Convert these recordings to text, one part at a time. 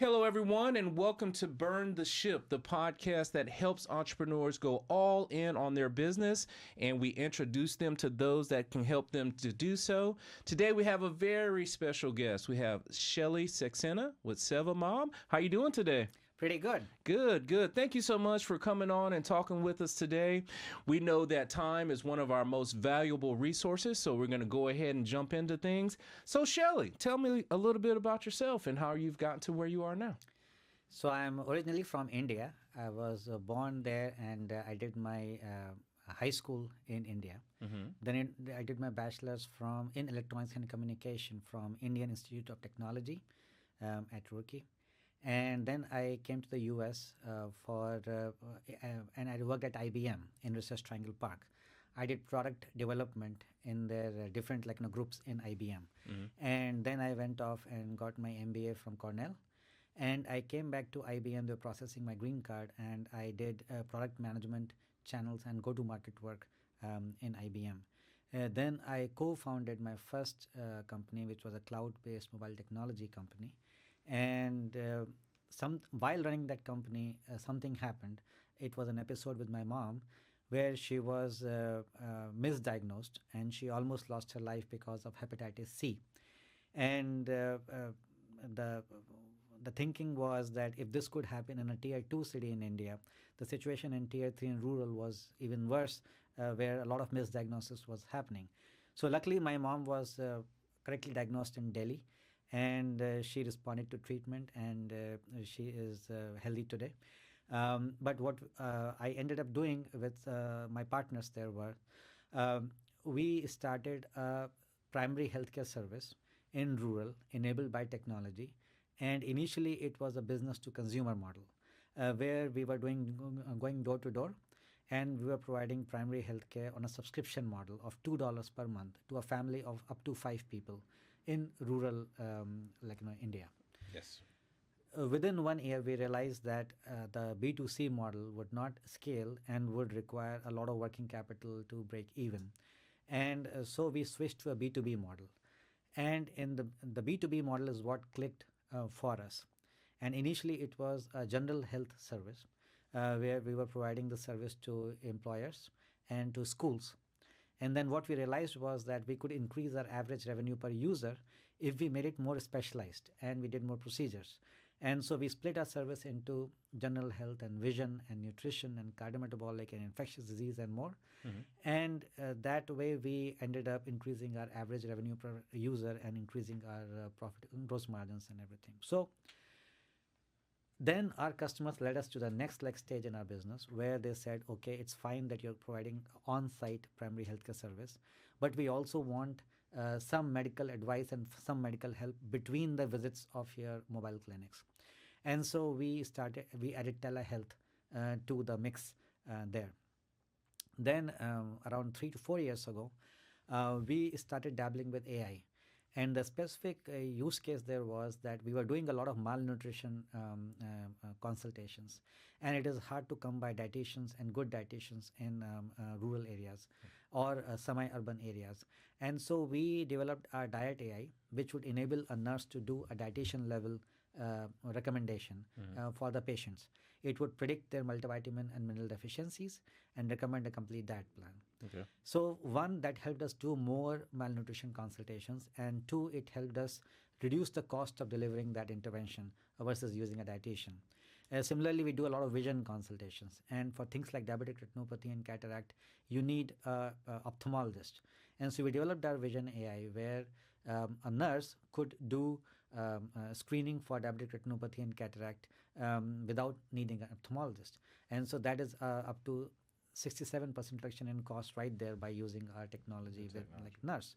Hello, everyone, and welcome to Burn the Ship, the podcast that helps entrepreneurs go all in on their business, and we introduce them to those that can help them to do so. Today, we have a very special guest. We have Shelley Saxena with Seva Mom. How you doing today? Pretty good. Good. Thank you so much for coming on and talking with us today. We know that time is one of our most valuable resources, so we're going to go ahead and jump into things. So, Shelley, tell me a little bit about yourself and how you've gotten to where you are now. So I'm originally from India. I was born there, and I did my high school in India. Then I did my bachelor's in electronics and communication from Indian Institute of Technology at Roorkee. And then I came to the US and I worked at IBM in Research Triangle Park. I did product development in their different groups in IBM. And then I went off and got my MBA from Cornell. And I came back to IBM. They were processing my green card, and I did product management channels and go-to-market work in IBM. Then I co-founded my first company, which was a cloud-based mobile technology company. And while running that company, something happened. It was an episode with my mom where she was misdiagnosed, and she almost lost her life because of hepatitis C. And the thinking was that if this could happen in a tier 2 city in India, the situation in tier 3 and rural was even worse, where a lot of misdiagnosis was happening. So luckily my mom was correctly diagnosed in Delhi, and she responded to treatment, and she is healthy today. But what I ended up doing with my partners there were, we started a primary healthcare service in rural enabled by technology. And initially it was a business to consumer model where we were going door to door, and we were providing primary healthcare on a subscription model of $2 per month to a family of up to 5 people in rural India. Yes. Within 1 year, we realized that the B2C model would not scale and would require a lot of working capital to break even. And so we switched to a B2B model. And in the B2B model is what clicked for us. And initially it was a general health service where we were providing the service to employers and to schools. And then what we realized was that we could increase our average revenue per user if we made it more specialized and we did more procedures. And so we split our service into general health and vision and nutrition and cardiometabolic and infectious disease and more. And that way we ended up increasing our average revenue per user and increasing our profit, gross margins and everything. So then our customers led us to the next stage in our business, where they said, okay, it's fine that you're providing on-site primary healthcare service, but we also want some medical advice and some medical help between the visits of your mobile clinics. And so we added telehealth to the mix there. Then around 3 to 4 years ago, we started dabbling with AI. And the specific use case there was that we were doing a lot of malnutrition consultations. And it is hard to come by dietitians and good dietitians in rural areas or semi-urban areas. And so we developed our Diet AI, which would enable a nurse to do a dietitian level recommendation for the patients. It would predict their multivitamin and mineral deficiencies and recommend a complete diet plan. Okay. So one, that helped us do more malnutrition consultations, and two, it helped us reduce the cost of delivering that intervention versus using a dietitian. Similarly, we do a lot of vision consultations, and for things like diabetic retinopathy and cataract, you need an ophthalmologist. And so we developed our vision AI, where a nurse could do screening for diabetic retinopathy and cataract without needing an ophthalmologist. And so that is up to 67% reduction in cost right there by using our technology with nurse.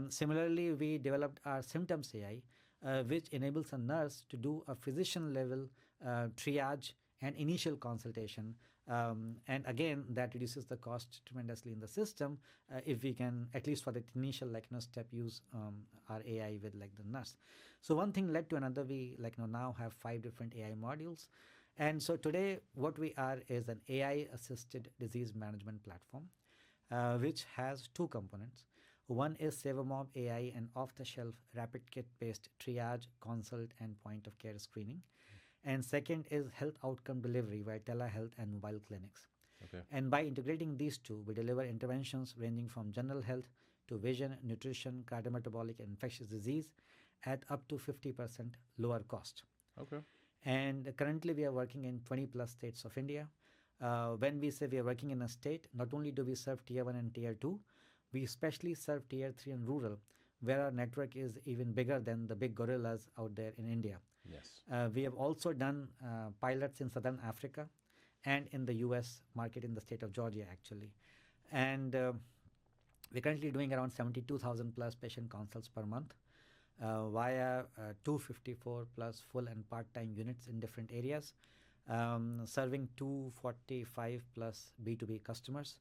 Similarly, we developed our symptoms AI, which enables a nurse to do a physician level triage and initial consultation. And again, that reduces the cost tremendously in the system if we can, at least for the initial step, use our AI with the nurse. So one thing led to another. We now have 5 different AI modules. And so today what we are is an AI assisted disease management platform, which has 2 components. One is SaverMob AI, an off-the-shelf rapid kit-based triage, consult, and point-of-care screening. And second is health outcome delivery via telehealth and mobile clinics. Okay. And by integrating these two, we deliver interventions ranging from general health to vision, nutrition, cardiometabolic, and infectious disease at up to 50% lower cost. Okay. And currently we are working in 20 plus states of India. When we say we are working in a state, not only do we serve tier 1 and tier 2, we especially serve tier 3 and rural, where our network is even bigger than the big gorillas out there in India. Yes. We have also done pilots in Southern Africa and in the US market in the state of Georgia, actually. And we're currently doing around 72,000 plus patient consults per month via 254 plus full and part-time units in different areas, serving 245 plus B2B customers.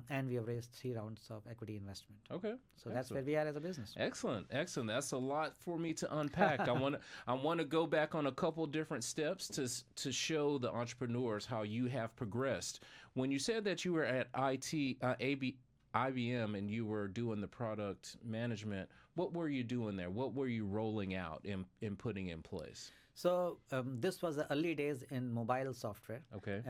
And we have raised 3 rounds of equity investment. Okay. So that's where we are as a business. Excellent. That's a lot for me to unpack. I want to go back on a couple different steps to show the entrepreneurs how you have progressed. When you said that you were at IBM and you were doing the product management, what were you doing there? What were you rolling out and putting in place? So this was the early days in mobile software, Okay.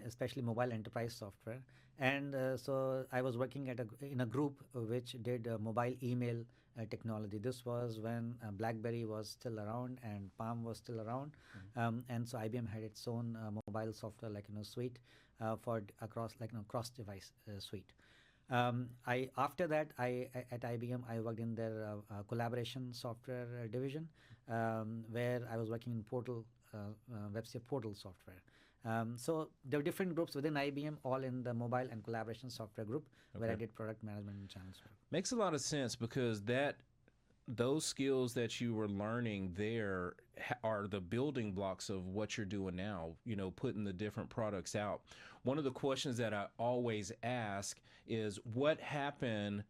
Especially mobile enterprise software. And so I was working in a group which did mobile email technology. This was when BlackBerry was still around and Palm was still around. And so IBM had its own mobile software suite for cross device suite. After that, at IBM, I worked in their collaboration software division, where I was working in portal, website portal software. So there were different groups within IBM, all in the mobile and collaboration software group, where I did product management and channels work. Makes a lot of sense because those skills that you were learning there are the building blocks of what you're doing now, putting the different products out. One of the questions that I always ask is what happened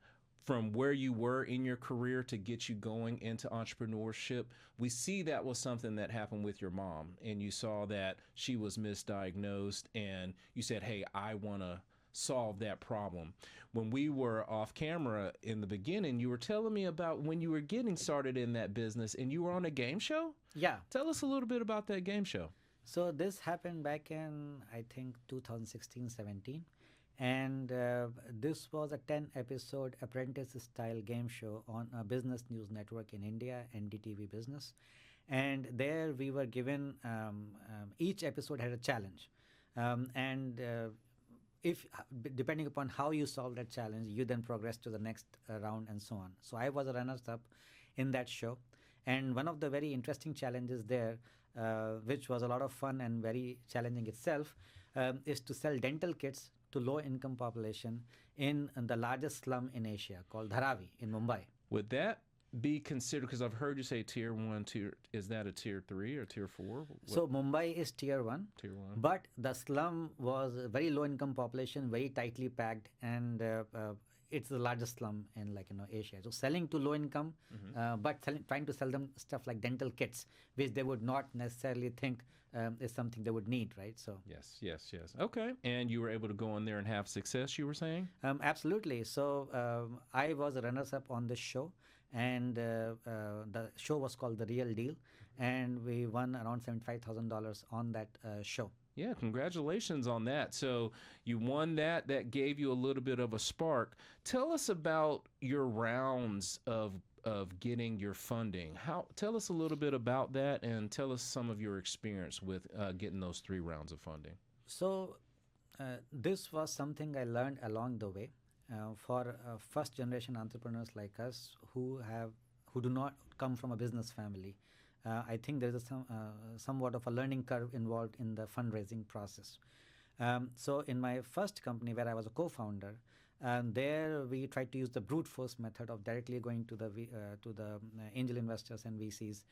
from where you were in your career to get you going into entrepreneurship. We see that was something that happened with your mom, and you saw that she was misdiagnosed, and you said, hey, I want to solve that problem. When we were off camera in the beginning, you were telling me about when you were getting started in that business and you were on a game show? Yeah. Tell us a little bit about that game show. So this happened back in, I think, 2016-17. And this was a 10-episode apprentice-style game show on a business news network in India, NDTV Business. And there we were given, each episode had a challenge. If depending upon how you solve that challenge, you then progress to the next round and so on. So I was a runner-up in that show. And one of the very interesting challenges there, which was a lot of fun and very challenging itself, is to sell dental kits to low-income population in the largest slum in Asia called Dharavi in Mumbai. Would that be considered, because I've heard you say tier 1, is that a tier 3 or tier 4? So Mumbai is tier 1. Tier 1. But the slum was a very low-income population, very tightly packed, and it's the largest slum in Asia. So selling to low-income, but trying to sell them stuff like dental kits, which they would not necessarily think is something they would need, right? So yes. Okay, and you were able to go in there and have success, you were saying? Absolutely. So I was a runners-up on this show, and the show was called The Real Deal, and we won around $75,000 on that show. Yeah, congratulations on that. So you won that. That gave you a little bit of a spark. Tell us about your rounds of getting your funding. Tell us a little bit about that, and tell us some of your experience with getting those 3 rounds of funding. So this was something I learned along the way. For first generation entrepreneurs like us who do not come from a business family, I think there is somewhat of a learning curve involved in the fundraising process. So in my first company, where I was a co-founder, there we tried to use the brute force method of directly going to the angel investors and VCs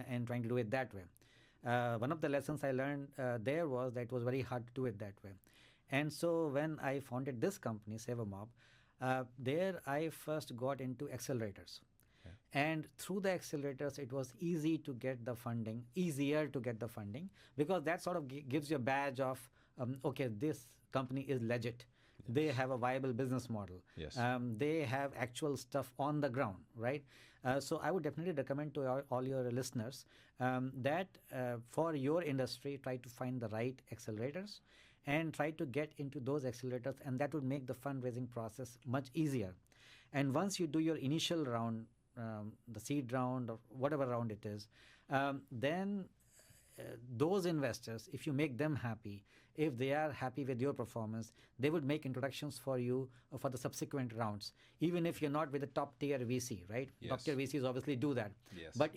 and trying to do it that way. One of the lessons I learned there was that it was very hard to do it that way. And so when I founded this company, SaverMob, there I first got into accelerators. Okay. And through the accelerators, it was easier to get the funding, because that sort of gives you a badge of, okay, this company is legit. They have a viable business model. Yes. They have actual stuff on the ground, right? So I would definitely recommend to all your listeners that for your industry, try to find the right accelerators and try to get into those accelerators, and that would make the fundraising process much easier. And once you do your initial round, the seed round or whatever round it is, then those investors, if you make them happy, if they are happy with your performance, they would make introductions for you for the subsequent rounds, even if you're not with the top tier VC, right? Yes. Top tier VCs obviously do that. Yes. But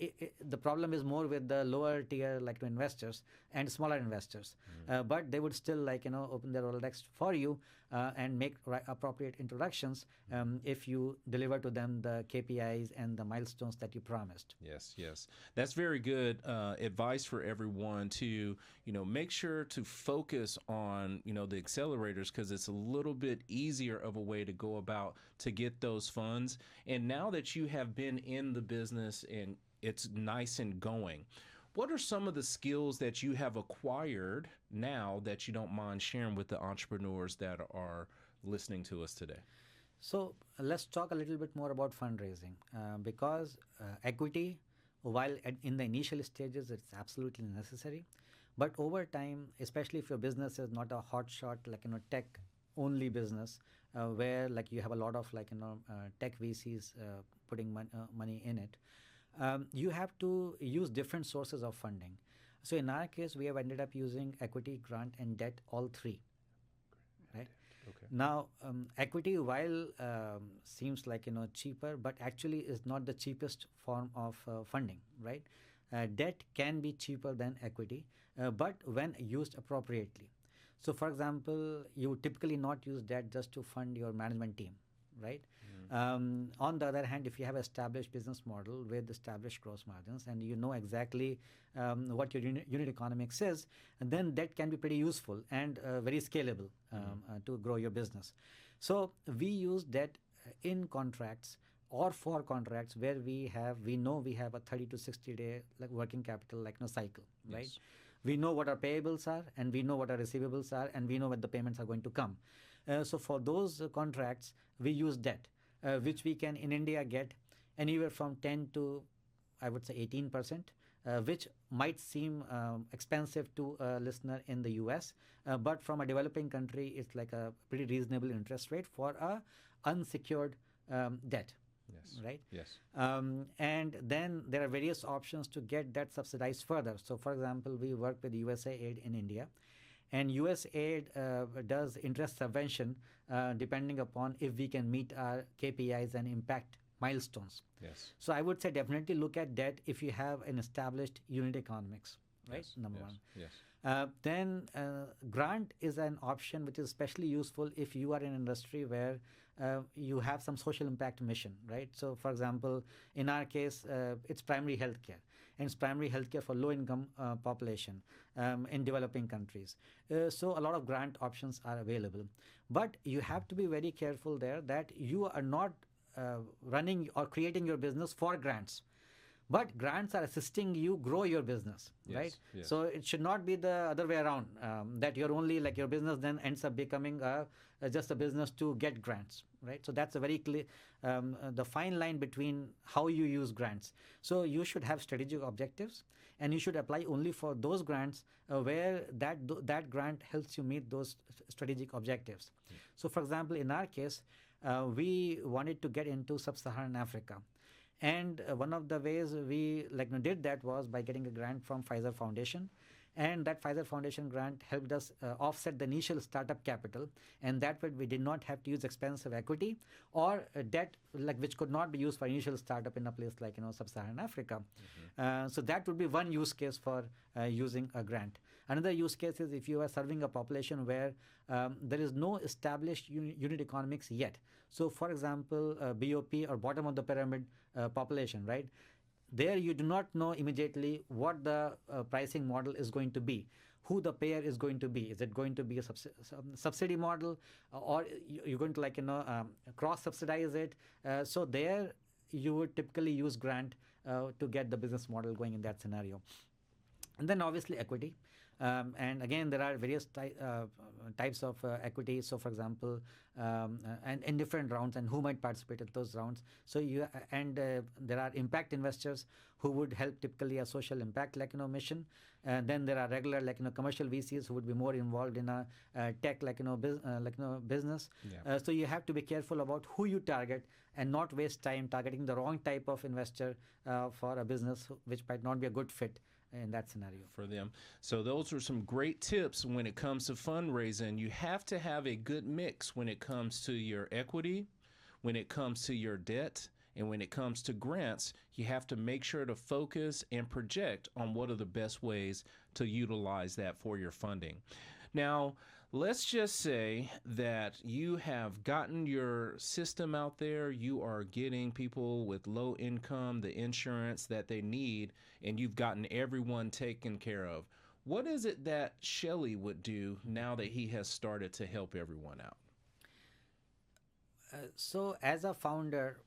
the problem is more with the lower tier investors and smaller investors. But they would still open their Rolodex for you and make appropriate introductions if you deliver to them the KPIs and the milestones that you promised. Yes, yes. That's very good advice for everyone to, make sure to focus on, the accelerators, because it's a little bit easier of a way to go about to get those funds. And now that you have been in the business and it's nice and going, what are some of the skills that you have acquired now that you don't mind sharing with the entrepreneurs that are listening to us today? So let's talk a little bit more about fundraising because equity, while in the initial stages, it's absolutely necessary. But over time, especially if your business is not a hot shot, tech only business, where you have a lot of tech VCs putting money in it, you have to use different sources of funding. So in our case, we have ended up using equity, grant, and debt, all three. Right. Okay. Now, equity, while seems cheaper, but actually is not the cheapest form of funding, right? Debt can be cheaper than equity, but when used appropriately. So, for example, you typically not use debt just to fund your management team, right? On the other hand, if you have established business model with established gross margins and you know exactly what your unit economics is, then that can be pretty useful and very scalable to grow your business. So we use debt in contracts or for contracts where we know we have a 30 to 60 day working capital cycle, right? Yes. We know what our payables are and we know what our receivables are and we know when the payments are going to come. So for those contracts, we use debt. Which we can in India get anywhere from 10 to, I would say, 18%, which might seem expensive to a listener in the US, but from a developing country, it's like a pretty reasonable interest rate for a unsecured debt. Yes. Right? Yes. And then there are various options to get that subsidized further. So, for example, we work with USAID in India. And USAID does interest subvention depending upon if we can meet our KPIs and impact milestones. Yes. So I would say definitely look at debt if you have an established unit economics, right? Yes. Number yes. one. Yes. Then grant is an option which is especially useful if you are in an industry where you have some social impact mission, right? So, for example, in our case, it's primary healthcare. And it's primary healthcare for low-income population in developing countries. So a lot of grant options are available. But you have to be very careful there that you are not running or creating your business for grants. But grants are assisting you grow your business, Yes, right? yes. So it should not be the other way around, that you're only your business then ends up becoming just a business to get grants, right? So that's a very clear, the fine line between how you use grants. So you should have strategic objectives and you should apply only for those grants where that grant helps you meet those strategic objectives. So for example, in our case, we wanted to get into sub-Saharan Africa. And one of the ways we did that was by getting a grant from Pfizer Foundation. And that Pfizer Foundation grant helped us offset the initial startup capital. And that way we did not have to use expensive equity or debt which could not be used for initial startup in a place like sub-Saharan Africa. Mm-hmm. So that would be one use case for using a grant. Another use case is if you are serving a population where there is no established unit economics yet. So for example, BOP or bottom of the pyramid population, right? There you do not know immediately what the pricing model is going to be, who the payer is going to be. Is it going to be a subsidy model or you're going to cross-subsidize it? So there you would typically use grant to get the business model going in that scenario. And then obviously equity. And again, there are various types of equity. So, for example, and in different rounds, and who might participate in those rounds. So there are impact investors who would help typically a social impact mission. And then there are regular commercial VCs who would be more involved in a tech business. Yeah. So you have to be careful about who you target and not waste time targeting the wrong type of investor for a business which might not be a good fit in that scenario for them. So those are some great tips when it comes to fundraising. You have to have a good mix when it comes to your equity, when it comes to your debt, and when it comes to grants. You have to make sure to focus and project on what are the best ways to utilize that for your funding. Now, let's just say that you have gotten your system out there, you are getting people with low income the insurance that they need, and you've gotten everyone taken care of. What is it that Shelley would do now that he has started to help everyone out? So as a founder,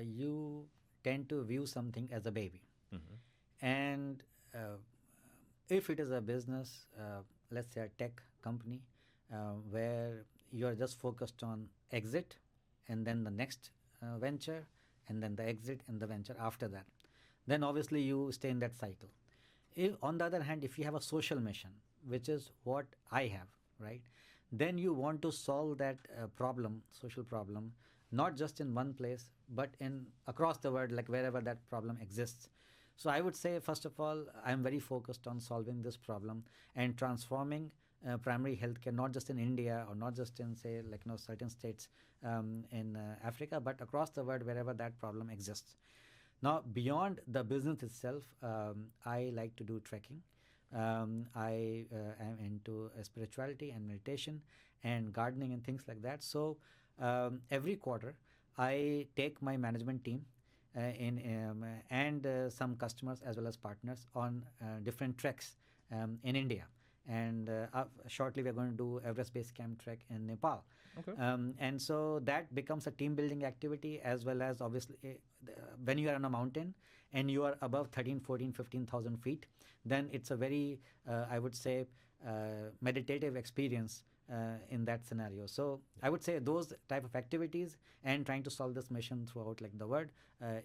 you tend to view something as a baby. And if it is a business, let's say a tech company, where you are just focused on exit and then the next venture and then the exit and the venture after that, then obviously you stay in that cycle. On the other hand, if you have a social mission, which is what I have, right, then you want to solve that social problem, not just in one place, but in across the world, like wherever that problem exists. So I would say, first of all, I'm very focused on solving this problem and transforming primary healthcare, not just in India or not just in, say, certain states in Africa, but across the world, wherever that problem exists. Now, beyond the business itself, I like to do trekking. I am into spirituality and meditation and gardening and things like that. So every quarter, I take my management team and some customers as well as partners on different treks in India. And shortly we're going to do Everest Base Camp trek in Nepal. Okay. And so that becomes a team building activity, as well as obviously when you are on a mountain and you are above 13, 14, 15,000 feet, then it's a very, I would say, meditative experience in that scenario. So I would say those type of activities and trying to solve this mission throughout the world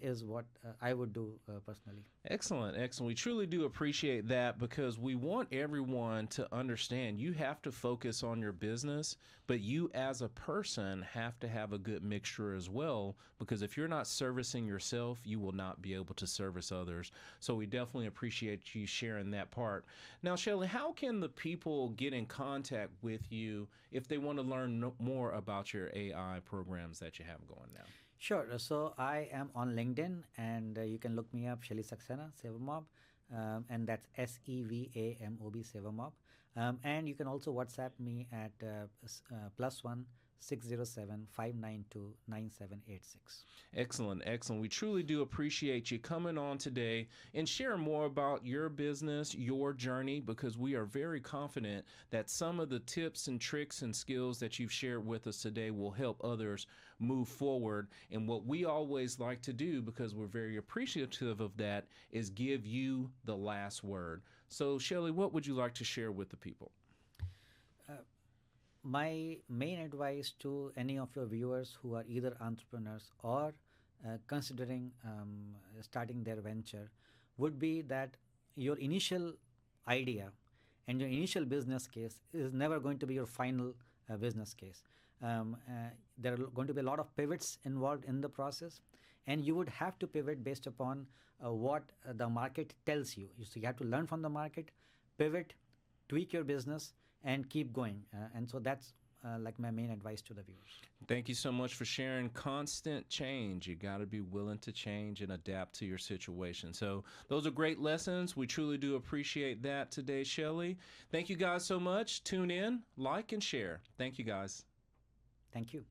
is what I would do personally. Excellent, excellent. We truly do appreciate that, because we want everyone to understand you have to focus on your business, but you as a person have to have a good mixture as well, because if you're not servicing yourself, you will not be able to service others. So we definitely appreciate you sharing that part. Now, Shelley, how can the people get in contact with you if they want to learn more about your AI programs that you have going now? Sure. So I am on LinkedIn, and you can look me up, Shelley Saxena, Sevamob, and that's SEVAMOB, Sevamob. And you can also WhatsApp me at +1 607 592 9786. Excellent, excellent. We truly do appreciate you coming on today and sharing more about your business, your journey, because we are very confident that some of the tips and tricks and skills that you've shared with us today will help others move forward. And what we always like to do, because we're very appreciative of that, is give you the last word. So, Shelley, what would you like to share with the people? My main advice to any of your viewers who are either entrepreneurs or considering starting their venture would be that your initial idea and your initial business case is never going to be your final business case. There are going to be a lot of pivots involved in the process, and you would have to pivot based upon what the market tells you. So you have to learn from the market, pivot, tweak your business, and keep going. And so that's my main advice to the viewers. Thank you so much for sharing. Constant change. You got to be willing to change and adapt to your situation. So those are great lessons. We truly do appreciate that today, Shelley. Thank you guys so much. Tune in, like, and share. Thank you, guys. Thank you.